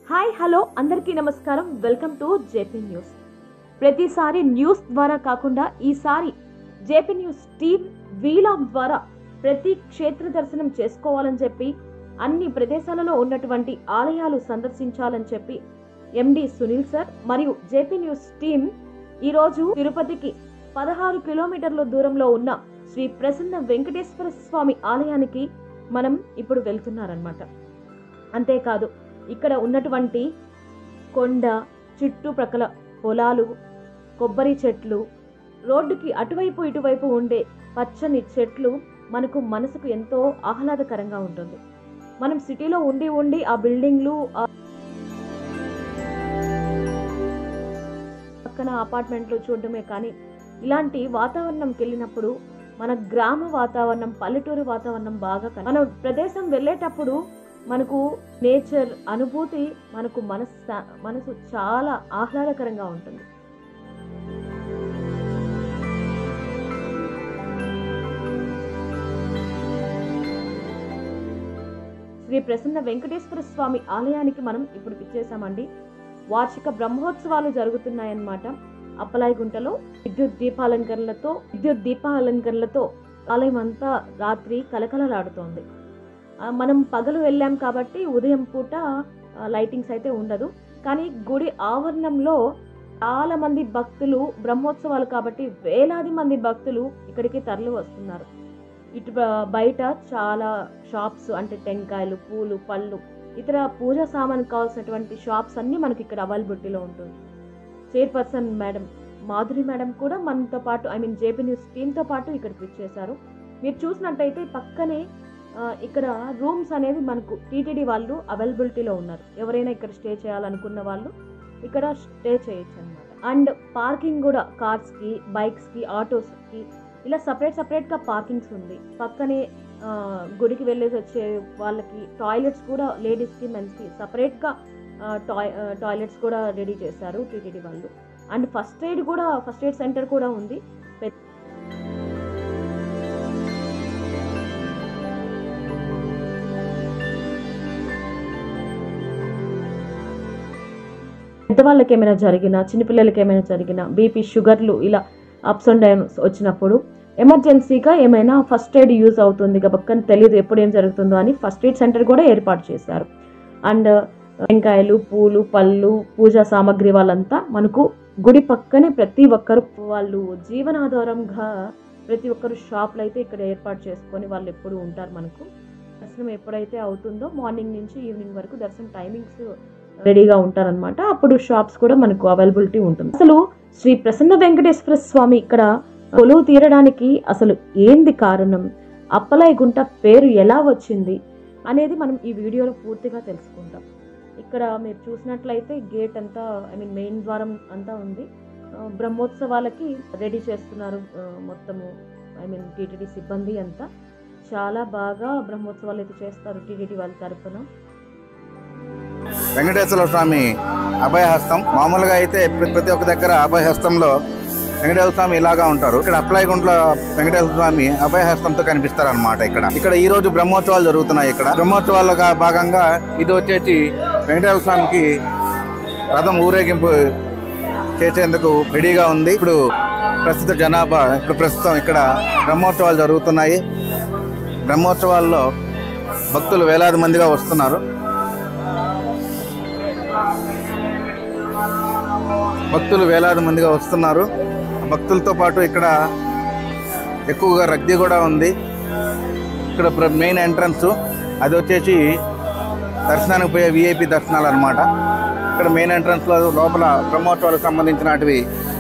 Hi hello అందరికీ నమస్కారం. Welcome to JP news. ప్రతిసారి న్యూస్ ద్వారా కాకుండా ఈసారి జేపీ న్యూస్ టీమ్ వీలాగ్ ద్వారా ప్రతి క్షేత్ర దర్శనం చేసుకోవాలని చెప్పి అన్ని ప్రదేశాలలో ఉన్నటువంటి ఆలయాలు సందర్శించాలని చెప్పి ఎండి సునీల్ సార్ మరియు జేపీ న్యూస్ టీమ్ ఈరోజు తిరుపతికి 16 కిలోమీటర్ల దూరంలో ఉన్న శ్రీ ప్రసన్న వెంకటేశ్వర స్వామి ఆలయానికి మనం ఇప్పుడు వెళ్తున్నారనమాట. అంతేకాదు ఇక్కడ ఉన్నటువంటి కొండ చుట్టుప్రక్కల పొలాలు, కొబ్బరి చెట్లు, రోడ్డుకి అటువైపు ఇటువైపు ఉండే పచ్చని చెట్లు మనకు మనసుకు ఎంతో ఆహ్లాదకరంగా ఉంటుంది. మనం సిటీలో ఉండి ఆ బిల్డింగ్లు పక్కన అపార్ట్మెంట్లు చూడడమే కానీ ఇలాంటి వాతావరణంకి వెళ్ళినప్పుడు మన గ్రామ వాతావరణం, పల్లెటూరు వాతావరణం బాగా మన ప్రదేశం వెళ్ళేటప్పుడు మనకు నేచర్ అనుభూతి మనకు మనసు చాలా ఆహ్లాదకరంగా ఉంటుంది. శ్రీ ప్రసన్న వెంకటేశ్వర స్వామి ఆలయానికి మనం ఇప్పుడు విచ్చేసామండి. వార్షిక బ్రహ్మోత్సవాలు జరుగుతున్నాయన్నమాట. అప్పలాయిగుంటలో విద్యుత్ దీపాలంకరణలతో ఆలయం అంతా రాత్రి కలకలలాడుతోంది. మనం పగలు వెళ్ళాం కాబట్టి ఉదయం పూట లైటింగ్స్ అయితే ఉండదు, కానీ గుడి ఆవరణంలో చాలా మంది భక్తులు, బ్రహ్మోత్సవాలు కాబట్టి వేలాది మంది భక్తులు ఇక్కడికి తరలి వస్తున్నారు. ఇటు బయట చాలా షాప్స్, అంటే టెంకాయలు, పూలు, పళ్ళు, ఇతర పూజా సామాన్ కావాల్సినటువంటి షాప్స్ అన్నీ మనకి ఇక్కడ అవైలబిలిటీలో ఉంటుంది. చైర్పర్సన్ మేడం మాధురి మేడం కూడా మనతో పాటు జేపీ న్యూస్ టీంతో పాటు ఇక్కడికి వచ్చేసారు. మీరు చూసినట్టయితే పక్కనే ఇక్కడ రూమ్స్ అనేది మనకు టీటీడీ వాళ్ళు అవైలబిలిటీలో ఉన్నారు. ఎవరైనా ఇక్కడ స్టే చేయాలనుకున్న వాళ్ళు ఇక్కడ స్టే చేయొచ్చు అనమాట. అండ్ పార్కింగ్ కూడా కార్స్కి, బైక్స్కి, ఆటోస్కి ఇలా సపరేట్గా పార్కింగ్స్ ఉంది. పక్కనే గుడికి వెళ్ళేసి వచ్చే వాళ్ళకి టాయిలెట్స్ కూడా లేడీస్కి, మెన్స్కి సపరేట్గా టాయిలెట్స్ కూడా రెడీ చేశారు టీటీడీ వాళ్ళు. అండ్ ఫస్ట్ ఎయిడ్ సెంటర్ కూడా ఉంది. పెద్దవాళ్ళకి ఏమైనా జరిగినా, చిన్నపిల్లలకి ఏమైనా జరిగినా, బీపీ, షుగర్లు ఇలా అప్స్ అండ్ డౌన్స్ వచ్చినప్పుడు ఎమర్జెన్సీగా ఏమైనా ఫస్ట్ ఎయిడ్ యూజ్ అవుతుంది కాబట్టి తెలియదు ఎప్పుడు ఏం జరుగుతుందో అని ఫస్ట్ ఎయిడ్ సెంటర్ కూడా ఏర్పాటు చేశారు. అండ్ టెంకాయలు, పూలు, పళ్ళు, పూజా సామాగ్రి వాళ్ళంతా మనకు గుడి పక్కనే ప్రతి ఒక్కరు వాళ్ళు జీవనాధారంగా ప్రతి ఒక్కరు షాప్లు అయితే ఇక్కడ ఏర్పాటు చేసుకొని వాళ్ళు ఎప్పుడు ఉంటారు. మనకు దర్శనం ఎప్పుడైతే అవుతుందో మార్నింగ్ నుంచి ఈవినింగ్ వరకు దర్శనం టైమింగ్స్ రెడీగా ఉంటారనమాట. అప్పుడు షాప్స్ కూడా మనకు అవైలబిలిటీ ఉంటుంది. అసలు శ్రీ ప్రసన్న వెంకటేశ్వర స్వామి ఇక్కడ కొలువు తీరడానికి అసలు ఏంది కారణం, అప్పలాయిగుంట పేరు ఎలా వచ్చింది అనేది మనం ఈ వీడియోలో పూర్తిగా తెలుసుకుంటాం. ఇక్కడ మీరు చూసినట్లయితే గేట్ అంతా మెయిన్ ద్వారం అంతా ఉంది. బ్రహ్మోత్సవాలకి రెడీ చేస్తున్నారు మొత్తము. టీటీడీ సిబ్బంది అంతా చాలా బాగా బ్రహ్మోత్సవాలు అయితే చేస్తారు టీటీడీ వాళ్ళ తరఫున. వెంకటేశ్వర స్వామి అభయహస్తం మామూలుగా అయితే ప్రతి ఒక్క దగ్గర అభయహస్తంలో వెంకటేశ్వర స్వామి ఇలాగా ఉంటారు. ఇక్కడ అప్పలాయిగుంటలో వెంకటేశ్వర స్వామి అభయహస్తంతో కనిపిస్తారు అనమాట. ఇక్కడ ఈ రోజు బ్రహ్మోత్సవాలు జరుగుతున్నాయి. ఇక్కడ బ్రహ్మోత్సవాలుగా భాగంగా ఇది వచ్చేసి వెంకటేశ్వర స్వామికి రథం ఊరేగింపు చేసేందుకు రెడీగా ఉంది. ఇప్పుడు ప్రస్తుతం ఇక్కడ బ్రహ్మోత్సవాలు జరుగుతున్నాయి. బ్రహ్మోత్సవాల్లో భక్తులు వేలాది మందిగా వస్తున్నారు. భక్తులతో పాటు ఇక్కడ ఎక్కువగా రద్దీ కూడా ఉంది. ఇక్కడ మెయిన్ ఎంట్రన్స్ అది వచ్చేసి దర్శనానికి పోయే విఐపి దర్శనాలు అనమాట. ఇక్కడ మెయిన్ ఎంట్రన్స్లో లోపల బ్రహ్మోత్సవాలకు సంబంధించినవి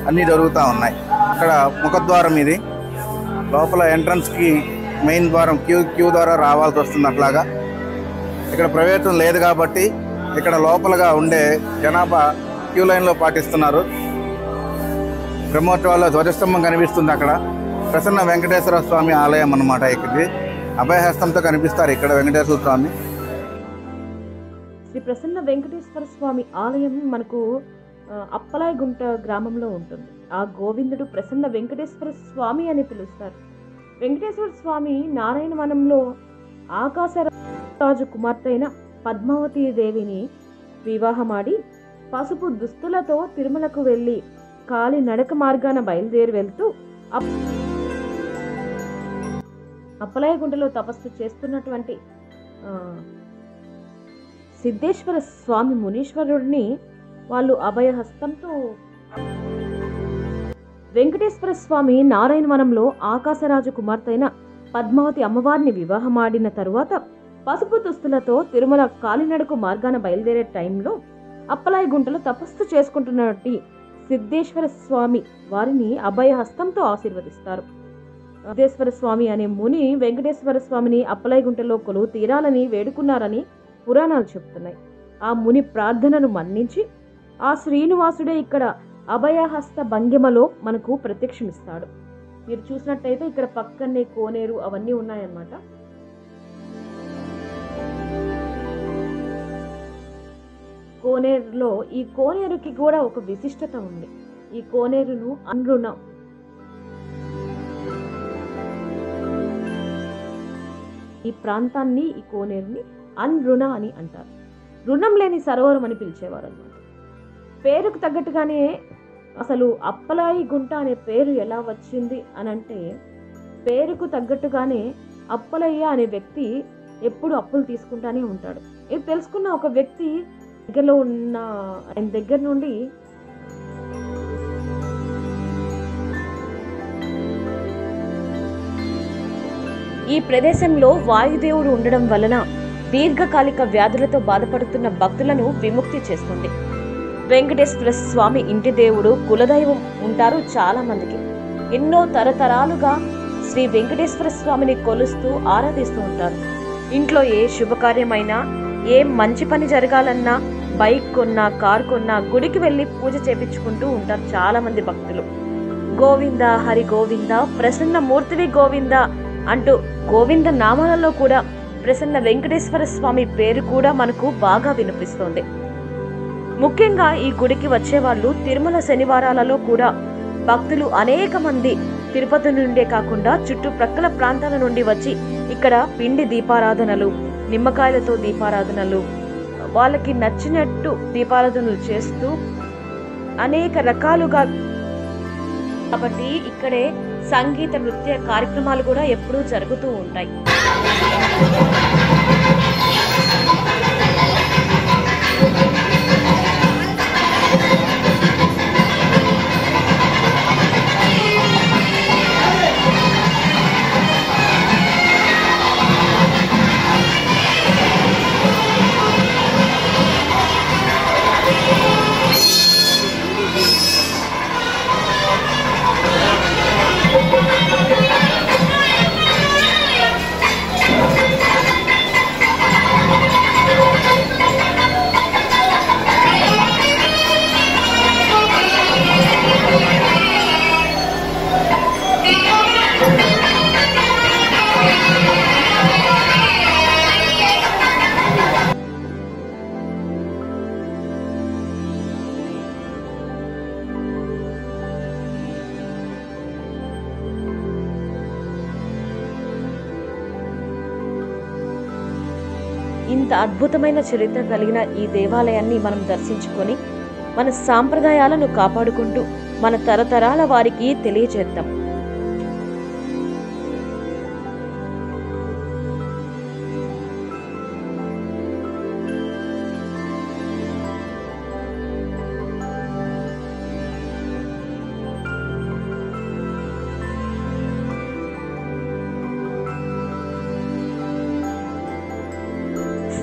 అన్నీ జరుగుతూ ఉన్నాయి. ఇక్కడ ముఖద్వారం ఇది. లోపల ఎంట్రన్స్కి మెయిన్ ద్వారం క్యూ ద్వారా రావాల్సి వస్తుంది. అట్లాగా ఇక్కడ ప్రవేశం లేదు కాబట్టి ఇక్కడ లోపలగా ఉండే జనాభా క్యూ లైన్లో పాటిస్తున్నారు. బ్రహ్మోత్సవాల్లో ధ్వజస్తంభం కనిపిస్తుంది. అక్కడ ప్రసన్న వెంకటేశ్వర స్వామి ఆలయం అన్నమాట. ఇక్కడ అభయహస్తంతో కనిపిస్తారు ఇక్కడ వెంకటేశ్వర స్వామి. శ్రీ ప్రసన్న వెంకటేశ్వర స్వామి ఆలయం మనకు అప్పలాయిగుంట గ్రామంలో ఉంటుంది. ఆ గోవిందుడు ప్రసన్న వెంకటేశ్వర స్వామి అని పిలుస్తారు. వెంకటేశ్వర స్వామి నారాయణవనంలో ఆకాశరాజు కుమార్తె అయిన పద్మావతి దేవిని వివాహమాడి పసుపు దుస్తులతో తిరుమలకు వెళ్ళి కాలి నడక మార్గాన బయలుదేరి వెళ్తూ అప్పలాయగుంటలో తపస్సు చేస్తున్నటువంటి సిద్ధేశ్వర స్వామి మునీశ్వరుడిని వాళ్ళు అభయహస్తంతో వెంకటేశ్వర స్వామి నారాయణవనంలో ఆకాశరాజు కుమార్తె అయిన పద్మావతి అమ్మవారిని వివాహమాడిన తరువాత పసుపు దుస్తులతో తిరుమల కాలినడకు మార్గాన బయలుదేరే టైంలో అప్పలాయగుంటలో తపస్సు చేసుకుంటున్నటువంటి సిద్ధేశ్వర స్వామి వారిని అభయహస్తంతో ఆశీర్వదిస్తారు. సిద్ధేశ్వర స్వామి అనే ముని వెంకటేశ్వర స్వామిని అప్పలాయగుంటలో కొలువు తీరాలని వేడుకున్నారని పురాణాలు చెబుతున్నాయి. ఆ ముని ప్రార్థనను మన్నించి ఆ శ్రీనివాసుడే ఇక్కడ అభయహస్త భంగిమలో మనకు ప్రత్యక్షమిస్తాడు. మీరు చూసినట్టయితే ఇక్కడ పక్కనే కోనేరు అవన్నీ ఉన్నాయన్నమాట. కోనేరులో ఈ కోనేరుకి కూడా ఒక విశిష్టత ఉంది. ఈ కోనేరును అన్రుణ ఈ ప్రాంతాన్ని ఈ కోనేరుని అన్రుణ అని అంటారు. రుణం లేని సరోవరం అని పిలిచేవారు అన్నమాట. పేరుకు తగ్గట్టుగానే అసలు అప్పలాయి గుంట అనే పేరు ఎలా వచ్చింది అని అంటే, పేరుకు తగ్గట్టుగానే అప్పలయ్య అనే వ్యక్తి ఎప్పుడు అప్పులు తీసుకుంటానే ఉంటాడు. ఇది తెలుసుకున్న ఒక వ్యక్తి దగ్గరలో ఉన్న ఆయన దగ్గర నుండి ఈ ప్రదేశంలో వాయుదేవుడు ఉండడం వలన దీర్ఘకాలిక వ్యాధులతో బాధపడుతున్న భక్తులను విముక్తి చేస్తుంది. వెంకటేశ్వర స్వామి ఇంటి దేవుడు, కులదైవం ఉంటారు చాలా మందికి. ఎన్నో తరతరాలుగా శ్రీ వెంకటేశ్వర స్వామిని కొలుస్తూ ఆరాధిస్తూ ఉంటారు. ఇంట్లో ఏ శుభకార్యమైనా, ఏ మంచి పని జరగాలన్నా, బైక్ కొన్నా, కార్ కొన్నా గుడికి వెళ్ళి పూజ చేపించుకుంటూ ఉంటారు చాలా మంది భక్తులు. గోవింద హరి గోవింద, ప్రసన్న మూర్తివి గోవింద అంటూ గోవింద నామాలలో కూడా ప్రసన్న వెంకటేశ్వర స్వామి పేరు కూడా మనకు బాగా వినిపిస్తోంది. ముఖ్యంగా ఈ గుడికి వచ్చేవాళ్ళు తిరుమల శనివారాలలో కూడా భక్తులు అనేక మంది తిరుపతి నుండే కాకుండా చుట్టుప్రక్కల ప్రాంతాల నుండి వచ్చి ఇక్కడ పిండి దీపారాధనలు, నిమ్మకాయలతో దీపారాధనలు, వాళ్ళకి నచ్చినట్టు దీపారాధనలు చేస్తూ అనేక రకాలుగా, కాబట్టి ఇక్కడే సంగీత నృత్య కార్యక్రమాలు కూడా ఎప్పుడూ జరుగుతూ ఉంటాయి. ఇంత అద్భుతమైన చరిత్ర కలిగిన ఈ దేవాలయాన్ని మనం దర్శించుకొని మన సాంప్రదాయాలను కాపాడుకుంటూ మన తరతరాల వారికి తెలియజేద్దాం.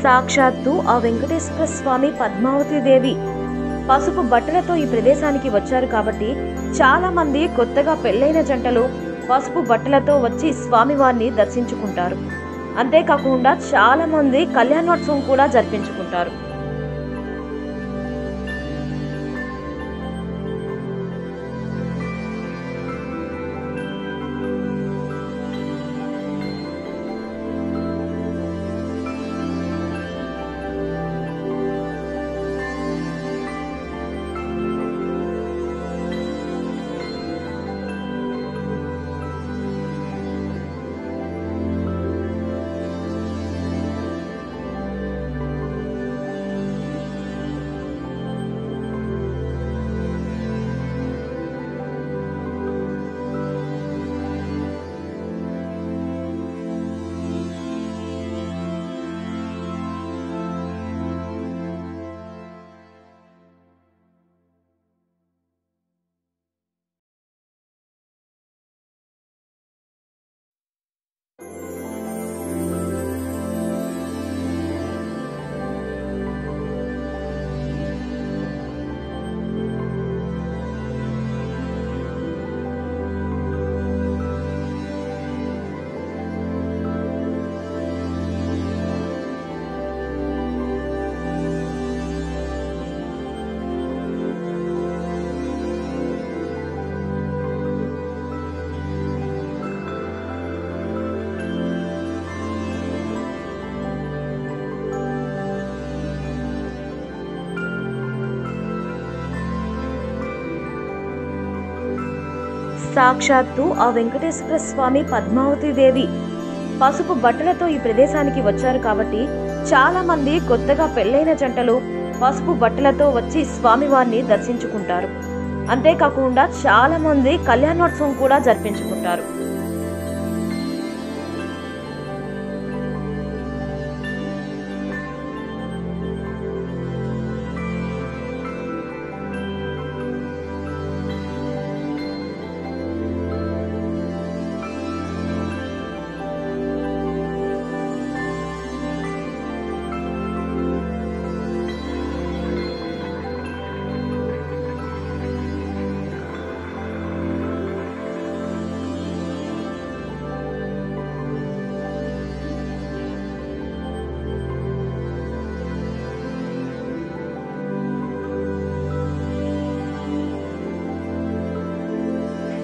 సాక్షాత్తు ఆ వెంకటేశ్వర స్వామి, పద్మావతి దేవి పసుపు బట్టలతో ఈ ప్రదేశానికి వచ్చారు కాబట్టి చాలా మంది కొత్తగా పెళ్లైన జంటలు పసుపు బట్టలతో వచ్చి స్వామివారిని దర్శించుకుంటారు. అంతేకాకుండా చాలా మంది కళ్యాణోత్సవం కూడా జరిపించుకుంటారు. సాక్షాత్తు ఆ వెంకటేశ్వర స్వామి, పద్మావతి దేవి పసుపు బట్టలతో ఈ ప్రదేశానికి వచ్చారు కాబట్టి చాలా మంది కొత్తగా పెళ్లైన జంటలు పసుపు బట్టలతో వచ్చి స్వామివారిని దర్శించుకుంటారు. అంతేకాకుండా చాలా మంది కళ్యాణోత్సవం కూడా జరిపించుకుంటారు.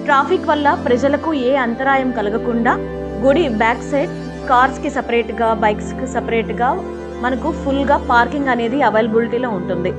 ట్రాఫిక్ వల్ల ప్రజలకు ఏ అంతరాయం కలగకుండా గుడి బ్యాక్ సైడ్ కార్స్ కి సెపరేట్ గా, బైక్స్ కి సెపరేట్ గా మనకు ఫుల్ గా పార్కింగ్ అనేది అవైలబిలిటీలో ఉంటుంది.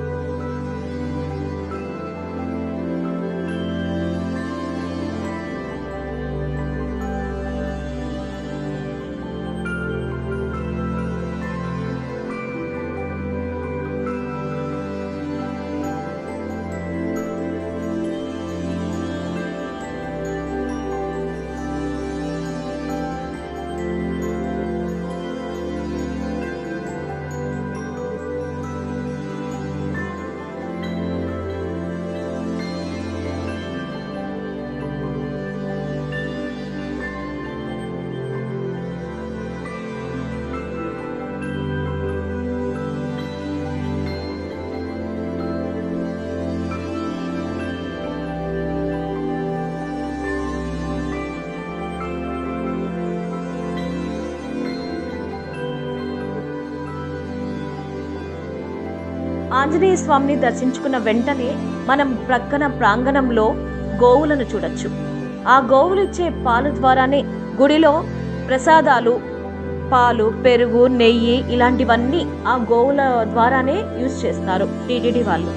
ఆంజనేయ స్వామిని దర్శించుకున్న వెంటనే మనం ప్రక్కన ప్రాంగణంలో గోవులను చూడొచ్చు. ఆ గోవులు ఇచ్చే పాలు ద్వారానే గుడిలో ప్రసాదాలు, పాలు, పెరుగు, నెయ్యి ఇలాంటివన్నీ ఆ గోవుల ద్వారానే యూజ్ చేస్తారు టీటీడీ వాళ్ళు.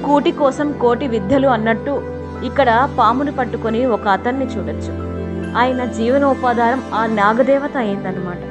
కూటి కోసం కోటి విద్యలు అన్నట్టు ఇక్కడ పామును పట్టుకొని ఒక అతన్ని చూడొచ్చు. ఆయన జీవనోపాధారం ఆ నాగదేవత అయిందన్నమాట.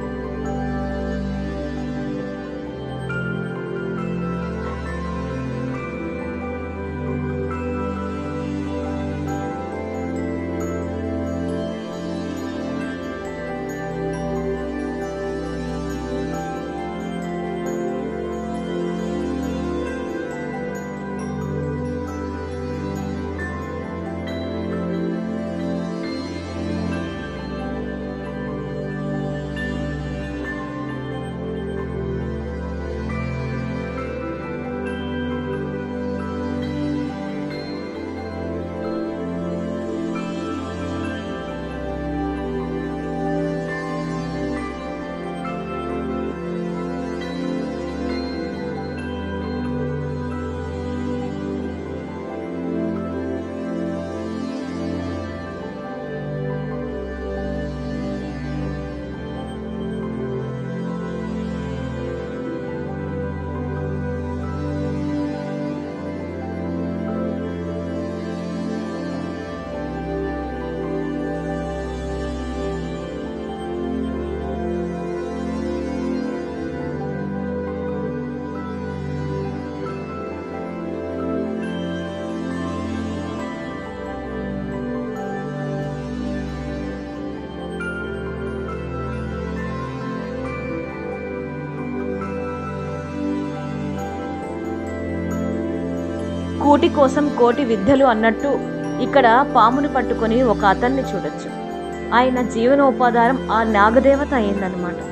కూటి కోసం కోటి విద్యలు అన్నట్టు ఇక్కడ పామును పట్టుకొని ఒక అతన్ని చూడొచ్చు. ఆయన జీవనోపాధారం ఆ నాగదేవత అయిందనమాట.